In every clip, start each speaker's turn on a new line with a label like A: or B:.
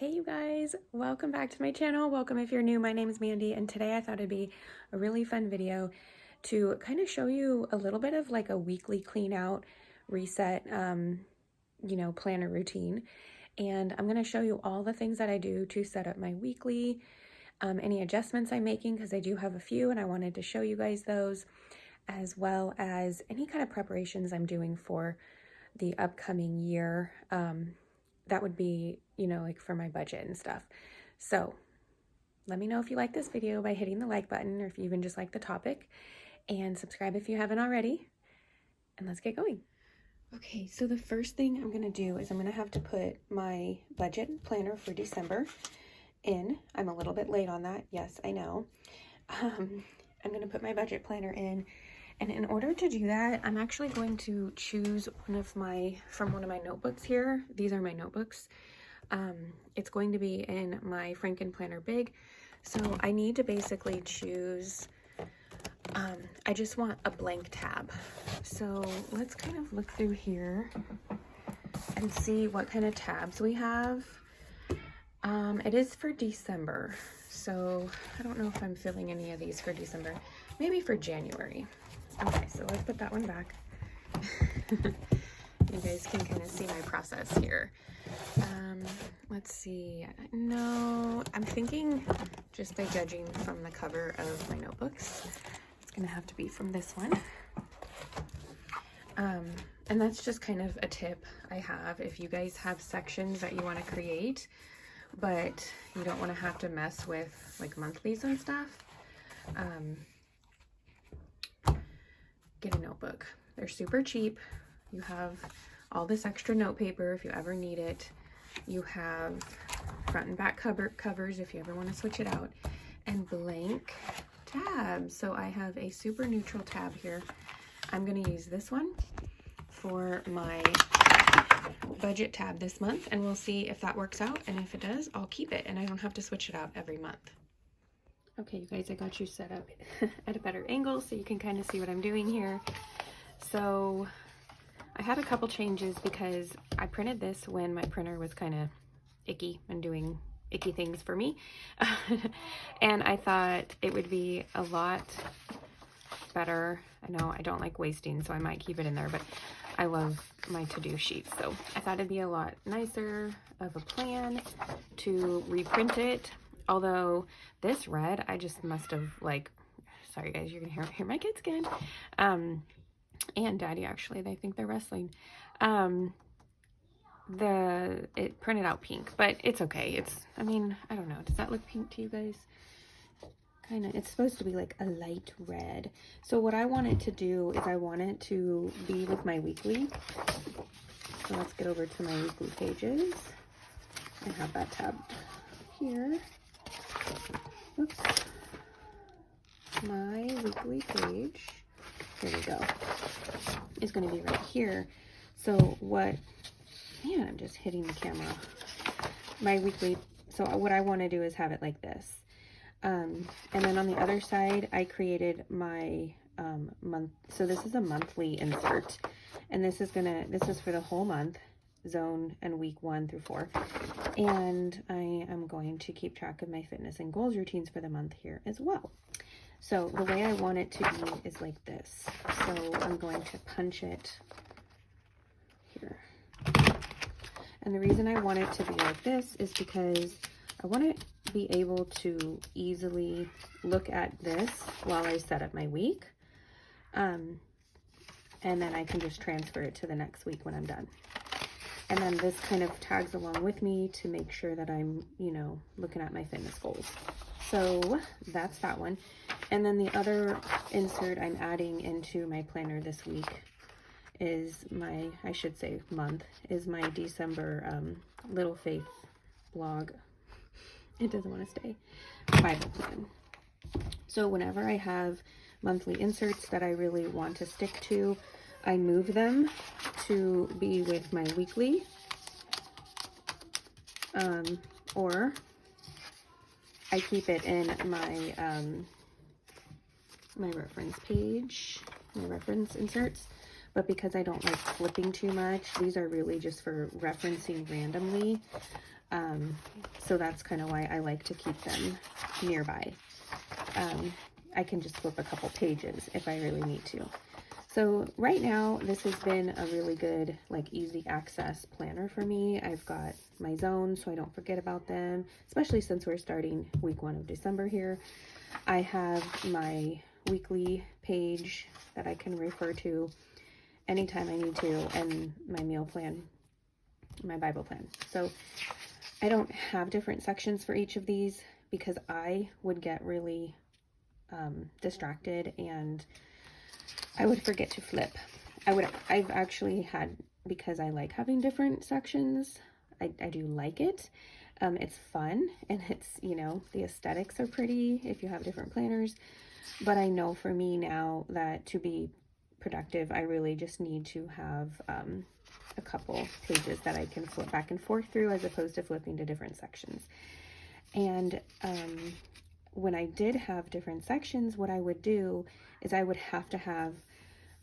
A: Hey you guys, welcome back to my channel. Welcome if you're new. My name is Mandy, and today I thought it'd be a really fun video to kind of show you a little bit of like a weekly clean out, reset, planner routine. And I'm going to show you all the things that I do to set up my weekly, any adjustments I'm making, because I do have a few and I wanted to show you guys those, as well as any kind of preparations I'm doing for the upcoming year. That would be, like for my budget and stuff. So let me know if you like this video by hitting the like button, or if you even just like the topic, and subscribe if you haven't already. And let's get going. Okay, so the first thing I'm going to do is I'm going to have to put my budget planner for December in. I'm a little bit late on that. Yes, I know. I'm going to put my budget planner in. And in order to do that, I'm actually going to choose from one of my notebooks here. These are my notebooks. It's going to be in my Frankenplanner Big. So I need to basically choose, I just want a blank tab. So let's kind of look through here and see what kind of tabs we have. It is for December. So I don't know if I'm filling any of these for December, maybe for January. Okay, so let's put that one back. You guys can kind of see my process here. Let's see. No, I'm thinking, just by judging from the cover of my notebooks, it's going to have to be from this one. And that's just kind of a tip I have. If you guys have sections that you want to create, but you don't want to have to mess with like monthlies and stuff, get a notebook. They're super cheap. You have all this extra note paper if you ever need it. You have front and back covers if you ever want to switch it out, and blank tabs. So I have a super neutral tab here. I'm going to use this one for my budget tab this month, and we'll see if that works out, and if it does, I'll keep it and I don't have to switch it out every month. Okay, you guys, I got you set up at a better angle so you can kind of see what I'm doing here. So I had a couple changes because I printed this when my printer was kind of icky and doing icky things for me. And I thought it would be a lot better. I know I don't like wasting, so I might keep it in there, but I love my to-do sheets. So I thought it'd be a lot nicer of a plan to reprint it. Although this red, I just must have sorry guys, you're gonna hear my kids again. And Daddy, actually, they think they're wrestling. It printed out pink, but it's okay. I don't know. Does that look pink to you guys? Kind of. It's supposed to be like a light red. So what I want it to do is I want it to be with my weekly. So let's get over to my weekly pages. I have that tab here. Oops. My weekly page, here we go, is going to be right here. So I'm just hitting the camera. My weekly, so what I want to do is have it like this. And then on the other side, I created my month. So this is a monthly insert, and this is for the whole month, zone and week 1 through 4. And I am going to keep track of my fitness and goals routines for the month here as well. So the way I want it to be is like this. So I'm going to punch it here. And the reason I want it to be like this is because I want to be able to easily look at this while I set up my week. And then I can just transfer it to the next week when I'm done. And then this kind of tags along with me to make sure that I'm, looking at my fitness goals. So that's that one. And then the other insert I'm adding into my planner this week is my December Little Faith blog. It doesn't want to stay. Bible plan. So whenever I have monthly inserts that I really want to stick to, I move them to be with my weekly, or I keep it in my my reference page, my reference inserts. but because I don't like flipping too much, these are really just for referencing randomly. So that's kind of why I like to keep them nearby. I can just flip a couple pages if I really need to. So right now, this has been a really good, like, easy access planner for me. I've got my zones so I don't forget about them, especially since we're starting week 1 of December here. I have my weekly page that I can refer to anytime I need to, and my meal plan, my Bible plan. So I don't have different sections for each of these because I would get really distracted and I would forget to flip. I've actually had, because I like having different sections, I do like it. It's fun, and it's, you know, the aesthetics are pretty if you have different planners. But I know for me now that to be productive, I really just need to have a couple pages that I can flip back and forth through as opposed to flipping to different sections. And when I did have different sections, what I would do is I would have to have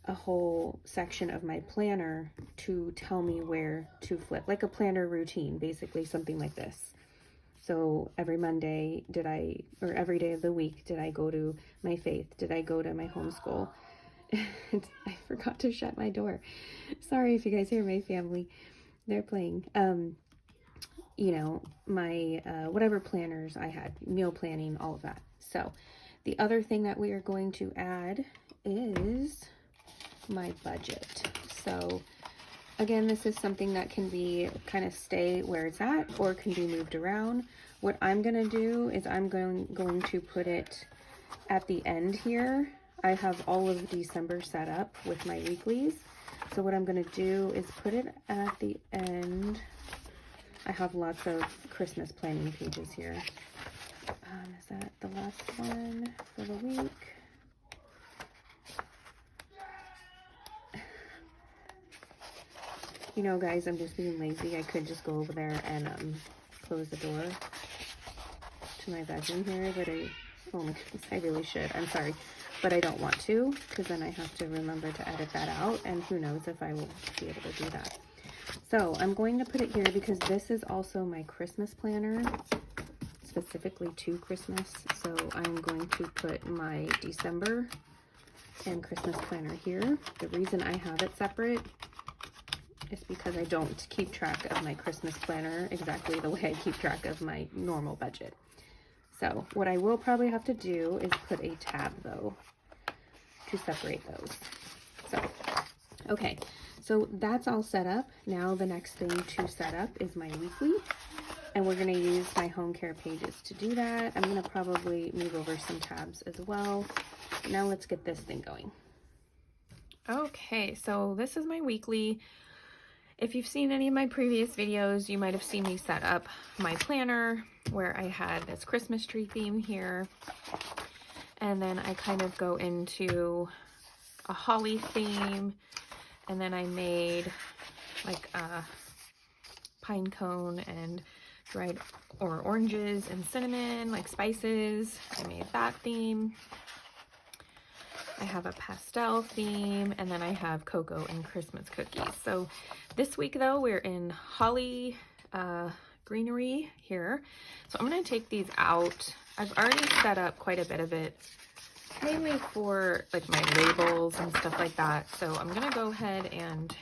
A: a whole section of my planner to tell me where to flip, like a planner routine, basically something like this. So every Monday or every day of the week, did I go to my faith? Did I go to my homeschool? I forgot to shut my door. Sorry if you guys hear my family. They're playing. You know, my whatever planners I had, meal planning, all of that. So the other thing that we are going to add is my budget. So again, this is something that can be kind of stay where it's at or can be moved around. What I'm going to do is I'm going to put it at the end here. I have all of December set up with my weeklies. So what I'm going to do is put it at the end. I have lots of Christmas planning pages here. Is that the last one for the week? You know, guys, I'm just being lazy. I could just go over there and close the door to my bedroom here, but oh my goodness, I really should. I'm sorry, but I don't want to, because then I have to remember to edit that out, and who knows if I will be able to do that. So I'm going to put it here because this is also my Christmas planner, specifically to Christmas. So I'm going to put my December and Christmas planner here. The reason I have it separate is because I don't keep track of my Christmas planner exactly the way I keep track of my normal budget. So what I will probably have to do is put a tab though to separate those. So, okay, so that's all set up. Now the next thing to set up is my weekly, and we're gonna use my home care pages to do that. I'm gonna probably move over some tabs as well. Now let's get this thing going. Okay, so this is my weekly. If you've seen any of my previous videos, you might have seen me set up my planner where I had this Christmas tree theme here. And then I kind of go into a holly theme. And then I made like a pine cone and dried oranges and cinnamon, like spices. I made that theme. I have a pastel theme, and then I have cocoa and Christmas cookies. So this week though, we're in holly greenery here. So I'm going to take these out. I've already set up quite a bit of it, mainly for like my labels and stuff like that. So I'm going to go ahead and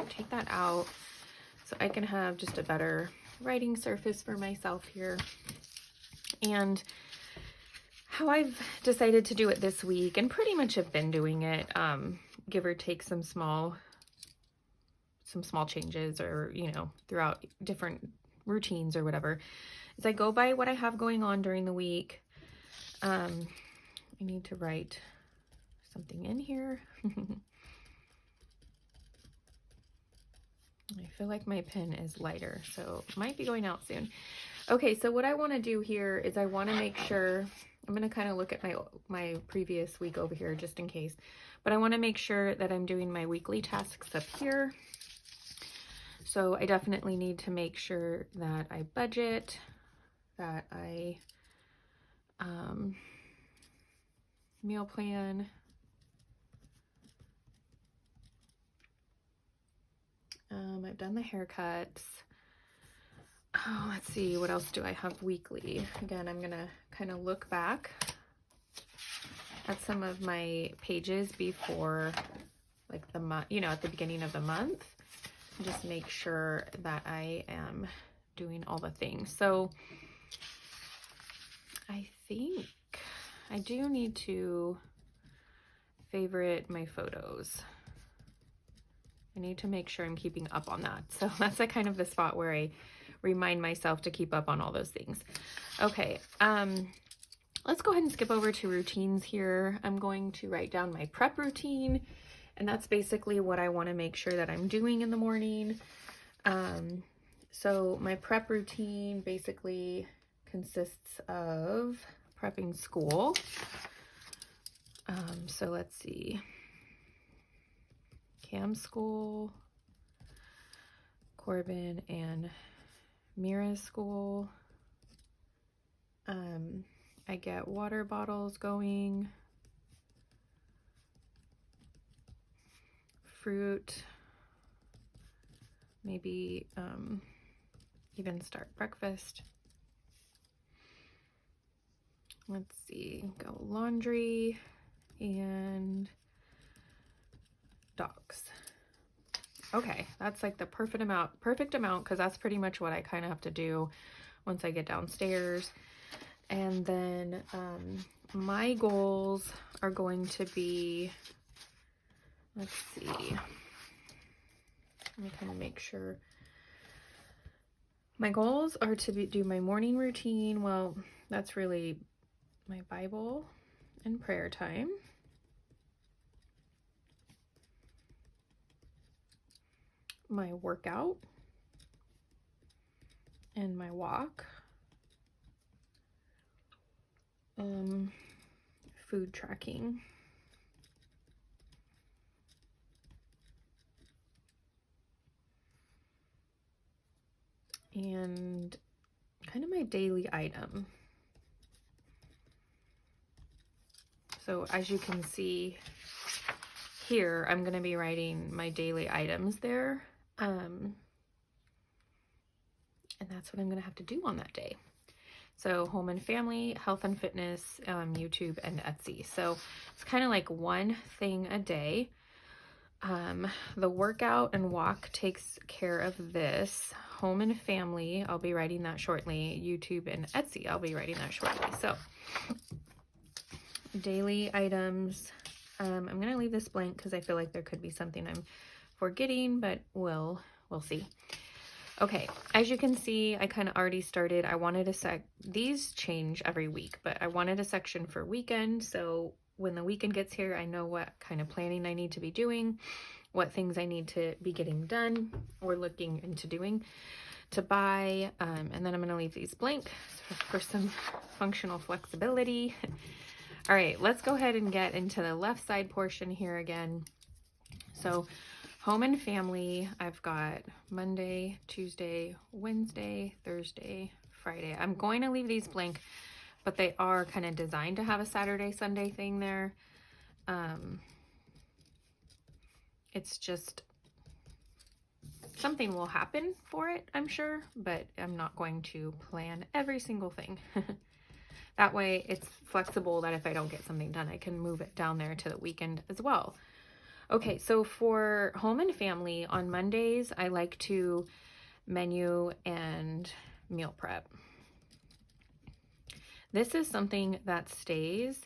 A: take that out so I can have just a better writing surface for myself here. And how I've decided to do it this week, and pretty much have been doing it, give or take some small changes, or, you know, throughout different routines or whatever, is I go by what I have going on during the week. I need to write something in here. I feel like my pen is lighter, so it might be going out soon. Okay, so what I want to do here is I want to make sure, I'm going to kind of look at my previous week over here just in case, but I want to make sure that I'm doing my weekly tasks up here. So I definitely need to make sure that I budget, that I meal plan, I've done the haircuts. Oh, let's see, what else do I have weekly? Again, I'm gonna kind of look back at some of my pages before like the month, you know, at the beginning of the month. Just make sure that I am doing all the things. So I think I do need to favorite my photos. I need to make sure I'm keeping up on that. So that's like kind of the spot where I remind myself to keep up on all those things. Okay, let's go ahead and skip over to routines here. I'm going to write down my prep routine, and that's basically what I want to make sure that I'm doing in the morning. So my prep routine basically consists of prepping school. So let's see. Cam school, Corbin and Mira's school. I get water bottles going, fruit, maybe even start breakfast. Let's see, go laundry and dogs. Okay, that's like the perfect amount, because that's pretty much what I kind of have to do once I get downstairs. And then my goals are going to be, let's see, let me kind of make sure. My goals are to do my morning routine. Well, that's really my Bible and prayer time. My workout and my walk. Food tracking. And kind of my daily item. So as you can see here, I'm going to be writing my daily items there. And that's what I'm going to have to do on that day. So home and family, health and fitness, YouTube, and Etsy. So it's kind of like one thing a day. The workout and walk takes care of this. Home and family, I'll be writing that shortly. YouTube and Etsy, I'll be writing that shortly. So daily items. I'm going to leave this blank because I feel like there could be something I'm forgetting, but we'll see. Okay, as you can see, I kind of already started. I wanted these change every week, but I wanted a section for weekend. So when the weekend gets here, I know what kind of planning I need to be doing, what things I need to be getting done or looking into doing to buy. And then I'm going to leave these blank for some functional flexibility. All right, let's go ahead and get into the left side portion here again. So home and family, I've got Monday, Tuesday, Wednesday, Thursday, Friday. I'm going to leave these blank, but they are kind of designed to have a Saturday, Sunday thing there. It's just something will happen for it, I'm sure, but I'm not going to plan every single thing. That way it's flexible that if I don't get something done, I can move it down there to the weekend as well. Okay, so for home and family, on Mondays, I like to menu and meal prep. This is something that stays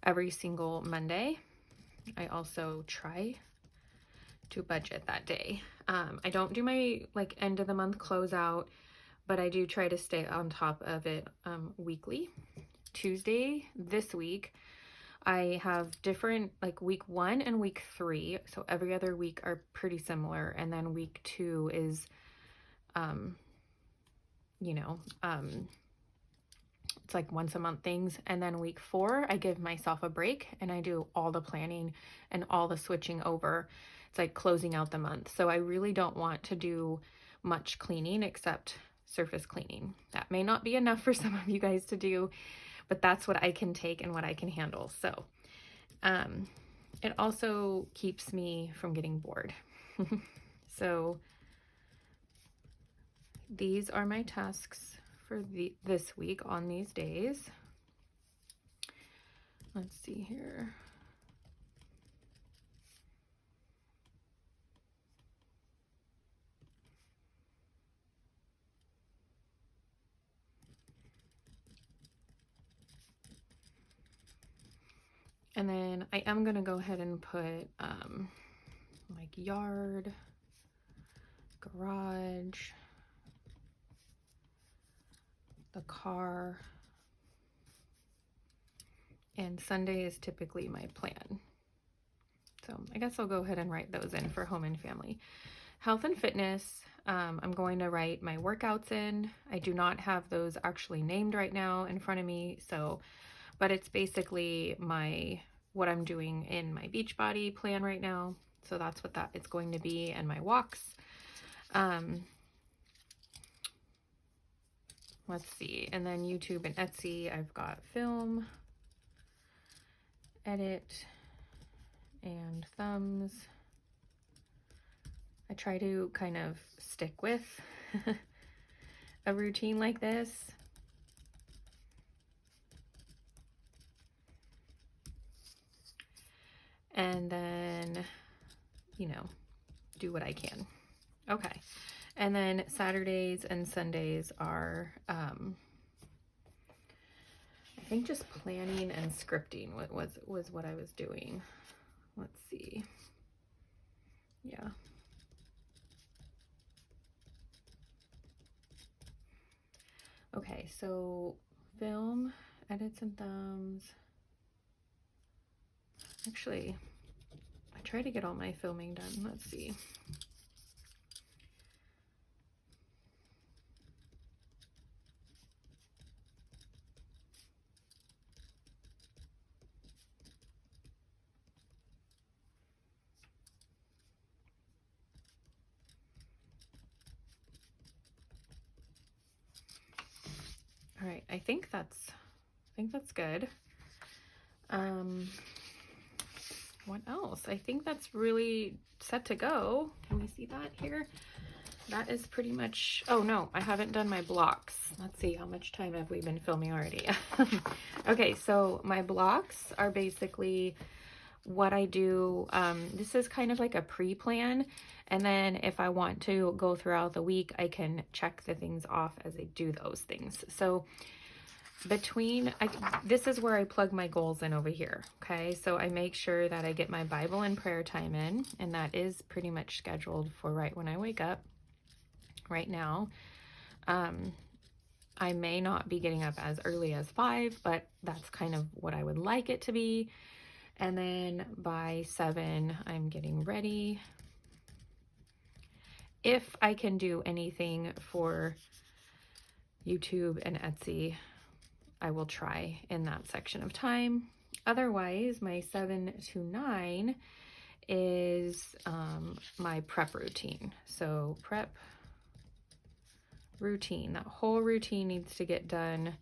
A: every single Monday. I also try to budget that day. I don't do my like end of the month closeout, but I do try to stay on top of it weekly. Tuesday this week, I have different, like week 1 and week 3. So every other week are pretty similar. And then week 2 is, it's like once a month things. And then week 4, I give myself a break and I do all the planning and all the switching over. It's like closing out the month. So I really don't want to do much cleaning except surface cleaning. That may not be enough for some of you guys to do, but that's what I can take and what I can handle. So it also keeps me from getting bored. So these are my tasks for this week on these days. Let's see here. And then I am going to go ahead and put like yard, garage, the car, and Sunday is typically my plan. So I guess I'll go ahead and write those in for home and family. Health and fitness, I'm going to write my workouts in. I do not have those actually named right now in front of me, so, but it's basically what I'm doing in my Beachbody plan right now. So that's what that it's going to be, and my walks. Let's see, and then YouTube and Etsy, I've got film, edit, and thumbs. I try to kind of stick with a routine like this. And then, you know, do what I can. Okay. And then Saturdays and Sundays are, I think just planning and scripting was what I was doing. Let's see. Yeah. Okay, so film, edits and thumbs. Actually, I try to get all my filming done. Let's see. All right, I think that's good. What else? I think that's really set to go. Can we see that here? That is pretty much, oh no, I haven't done my blocks. Let's see, how much time have we been filming already? Okay, so my blocks are basically what I do. This is kind of like a pre-plan, and then if I want to go throughout the week, I can check the things off as I do those things. So this is where I plug my goals in over here. Okay, so I make sure that I get my Bible and prayer time in, and that is pretty much scheduled for right when I wake up. Right now, I may not be getting up as early as 5, but that's kind of what I would like it to be. And then by 7, I'm getting ready. If I can do anything for YouTube and Etsy, I will try in that section of time. Otherwise, my 7 to 9 is my prep routine. So prep routine, that whole routine needs to get done.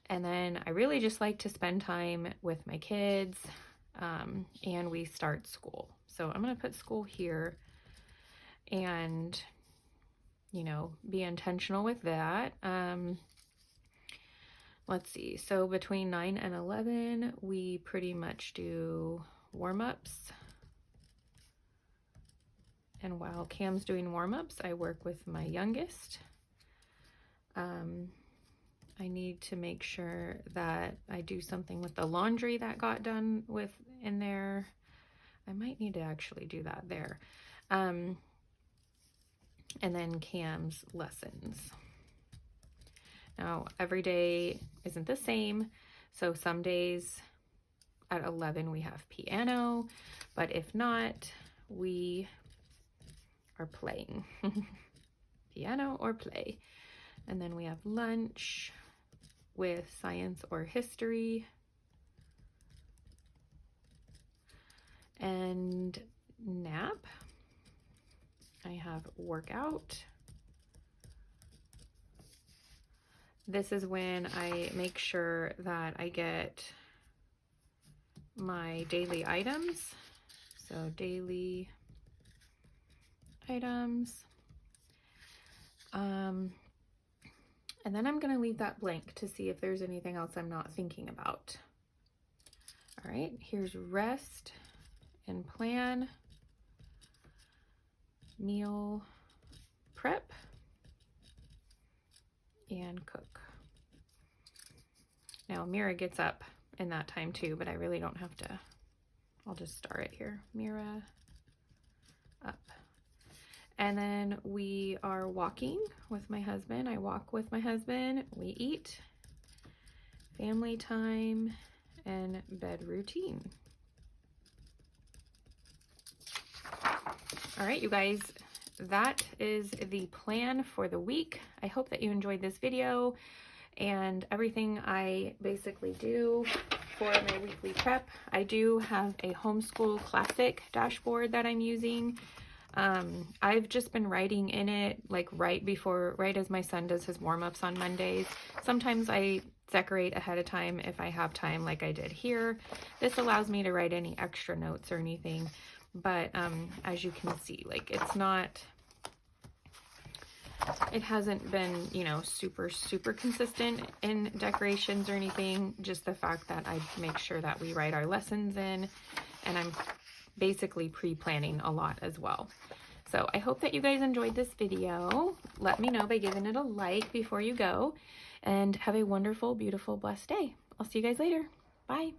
A: And then I really just like to spend time with my kids, and we start school. So I'm going to put school here and, you know, be intentional with that. Let's see. So between 9 and 11, we pretty much do warm-ups. And while Cam's doing warm-ups, I work with my youngest. I need to make sure that I do something with the laundry that got done with in there. I might need to actually do that there. And then Cam's lessons. Now, every day isn't the same. So some days at 11 we have piano, but if not, we are playing. Piano or play. And then we have lunch with science or history. And nap. I have workout. This is when I make sure that I get my daily items. So daily items. And then I'm going to leave that blank to see if there's anything else I'm not thinking about. All right, here's rest and plan, meal prep, and cook. Now Mira gets up in that time too, but I really don't have to. I'll just start it here. Mira up. And then we are walking with my husband. I walk with my husband. We eat, family time, and bed routine. All right, you guys, that is the plan for the week. I hope that you enjoyed this video and everything I basically do for my weekly prep. I do have a homeschool classic dashboard that I'm using. I've just been writing in it like right as my son does his warm-ups on Mondays. Sometimes I decorate ahead of time if I have time, like I did here. This allows me to write any extra notes or anything, but as you can see, like it hasn't been, you know, super consistent in decorations or anything. Just the fact that I make sure that we write our lessons in, and I'm basically pre-planning a lot as well. So I hope that you guys enjoyed this video. Let me know by giving it a like before you go, and have a wonderful, beautiful, blessed day. I'll see you guys later. Bye.